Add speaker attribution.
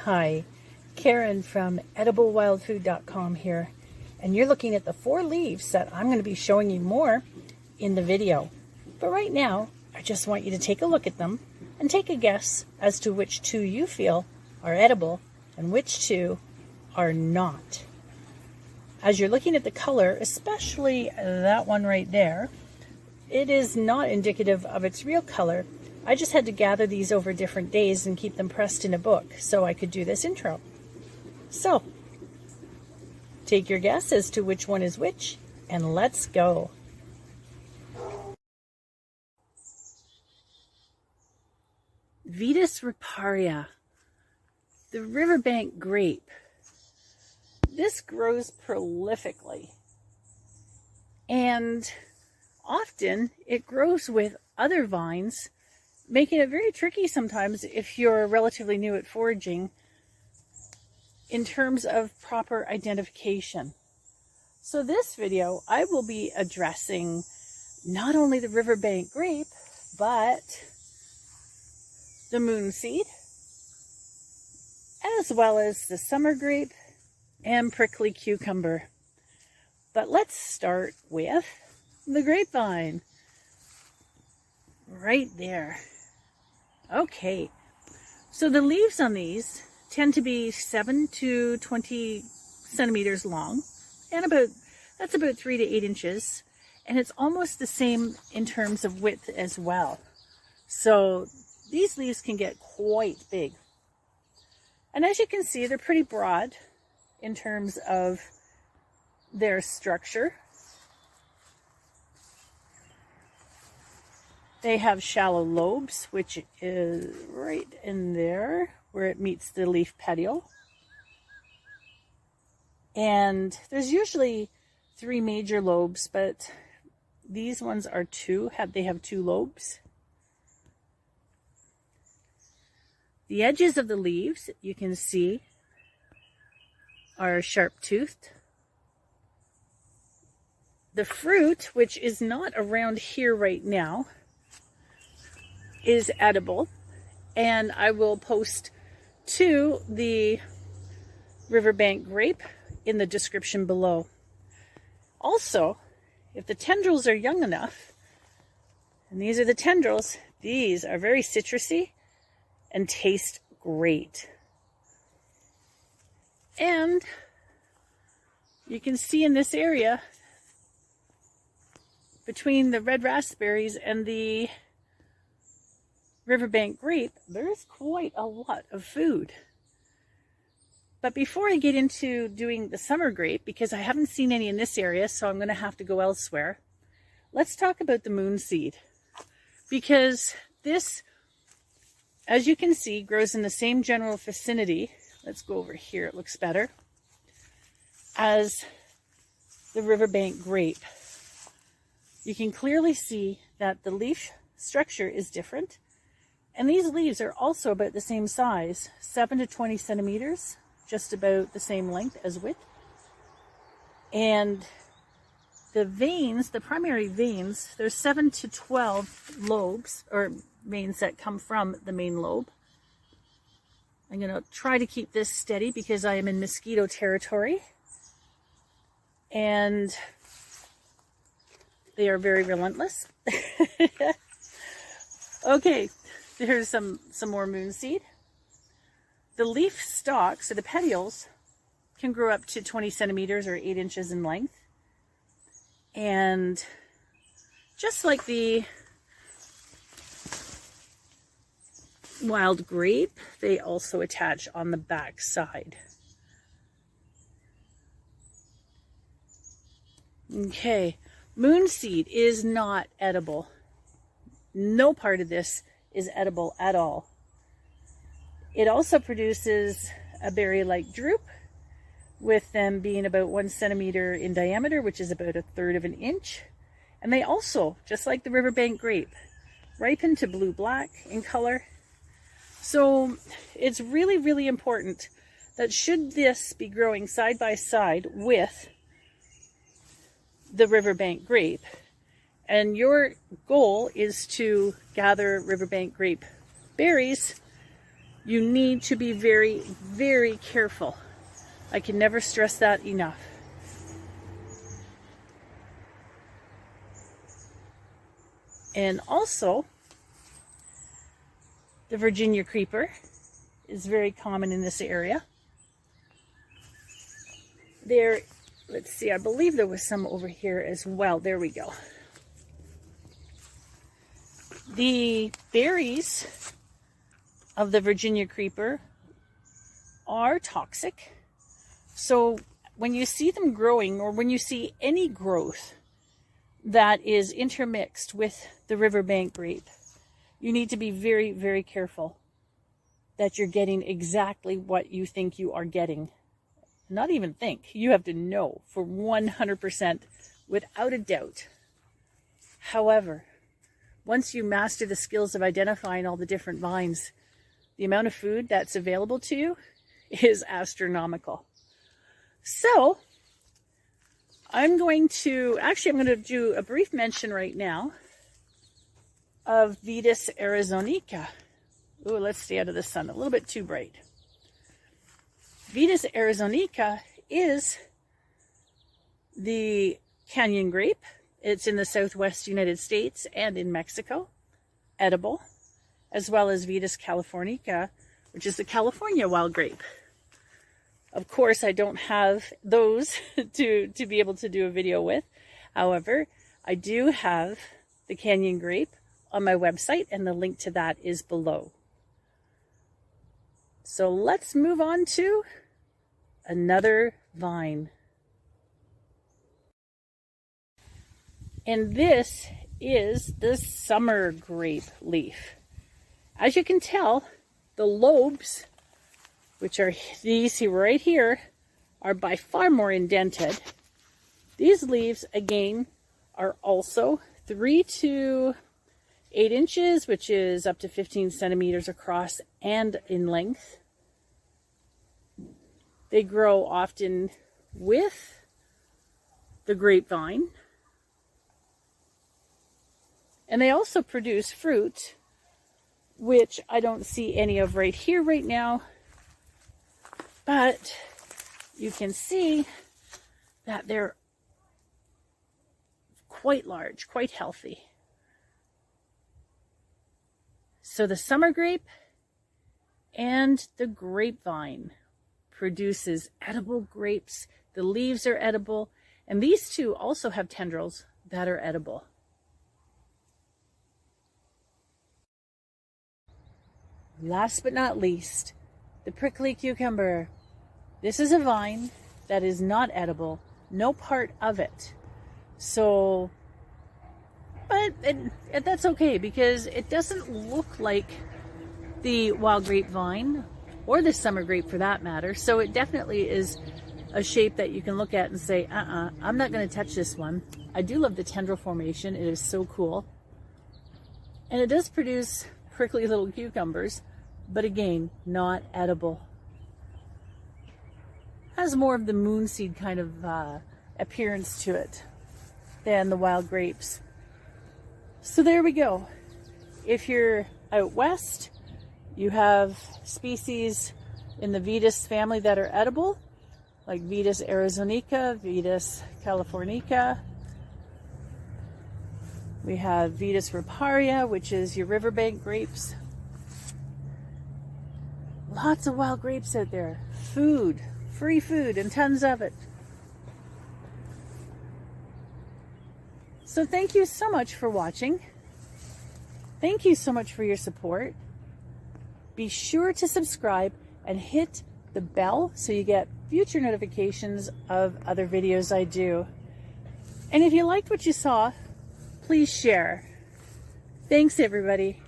Speaker 1: Hi, Karen from EdibleWildFood.com here, and you're looking at the 4 leaves that I'm going to be showing you more in the video. But right now, I just want you to take a look at them and take a guess as to which 2 you feel are edible and which 2 are not. As you're looking at the color, especially that one right there, it is not indicative of its real color. I just had to gather these over different days and keep them pressed in a book so I could do this intro. So, take your guess as to which one is which, and let's go. Vedis Arizonica, the Riverbank Grape. This grows prolifically, and often it grows with other vines, making it very tricky sometimes if you're relatively new at foraging in terms of proper identification. So this video, I will be addressing not only the Riverbank Grape, but the moonseed, as well as the summer grape and prickly cucumber. But let's start with the grapevine. Right there. Okay, so the leaves on these tend to be 7 to 20 centimeters long, and that's about 3 to 8 inches, and it's almost the same in terms of width as well. So these leaves can get quite big. And as you can see, they're pretty broad in terms of their structure. They have shallow lobes, which is right in there where it meets the leaf petiole. And there's usually 3 major lobes, but these ones are 2. They have 2 lobes. The edges of the leaves, you can see, are sharp-toothed. The fruit, which is not around here right now, is edible, and I will post to the Riverbank Grape in the description below. Also, if the tendrils are young enough, and these are the tendrils, these are very citrusy and taste great. And you can see in this area, between the red raspberries and the Riverbank Grape, there's quite a lot of food. But before I get into doing the summer grape, because I haven't seen any in this area, so I'm going to have to go elsewhere, let's talk about the moonseed. Because this, as you can see, grows in the same general vicinity. Let's go over here, it looks better, as the Riverbank Grape. You can clearly see that the leaf structure is different. And these leaves are also about the same size, 7 to 20 centimeters, just about the same length as width. And the veins, the primary veins, there's 7 to 12 lobes, or veins that come from the main lobe. I'm going to try to keep this steady because I am in mosquito territory. And they are very relentless. Okay. Here's some more moonseed. The leaf stalks, or the petioles, can grow up to 20 centimeters or 8 inches in length. And just like the wild grape, they also attach on the back side. Okay, moonseed is not edible. No part of this is edible at all. It also produces a berry-like drupe, with them being about 1 centimeter in diameter, which is about 1/3 of an inch. And they also, just like the Riverbank Grape, ripen to blue-black in color. So it's really, really important that should this be growing side by side with the Riverbank Grape, and your goal is to gather Riverbank Grape berries, You need to be very, very careful. I can never stress that enough. And also, the Virginia creeper is very common in this area. There, let's see, I believe there was some over here as well. There we go. The berries of the Virginia creeper are toxic. So when you see them growing, or when you see any growth that is intermixed with the Riverbank grape, you need to be very, very careful that you're getting exactly what you think you are getting. Not even think. You have to know for 100% without a doubt. However, once you master the skills of identifying all the different vines, the amount of food that's available to you is astronomical. So, I'm going to do a brief mention right now of Vedis Arizonica. Ooh, let's stay out of the sun, a little bit too bright. Vedis Arizonica is the canyon grape. It's in the southwest United States and in Mexico, edible, as well as Vedis californica, which is the California wild grape. Of course, I don't have those to be able to do a video with. However, I do have the canyon grape on my website, and the link to that is below. So let's move on to another vine. And this is the summer grape leaf. As you can tell, the lobes, which are these right here, are by far more indented. These leaves, again, are also 3 to 8 inches, which is up to 15 centimeters across and in length. They grow often with the grapevine. And they also produce fruit, which I don't see any of right here right now. But you can see that they're quite large, quite healthy. So the summer grape and the grapevine produces edible grapes. The leaves are edible, and these two also have tendrils that are edible. Last but not least, the prickly cucumber. This is a vine that is not edible, no part of it. So, but that's okay, because it doesn't look like the wild grapevine or the summer grape for that matter. So it definitely is a shape that you can look at and say, I'm not going to touch this one. I do love the tendril formation. It is so cool. And it does produce prickly little cucumbers, but again, not edible. Has more of the moonseed kind of appearance to it than the wild grapes. So there we go. If you're out west, you have species in the Vedis family that are edible, like Vedis Arizonica, Vedis californica. We have Vedis riparia, which is your riverbank grapes. Lots of wild grapes out there. Food, free food, and tons of it. So thank you so much for watching. Thank you so much for your support. Be sure to subscribe and hit the bell so you get future notifications of other videos I do. And if you liked what you saw, please share. Thanks, everybody.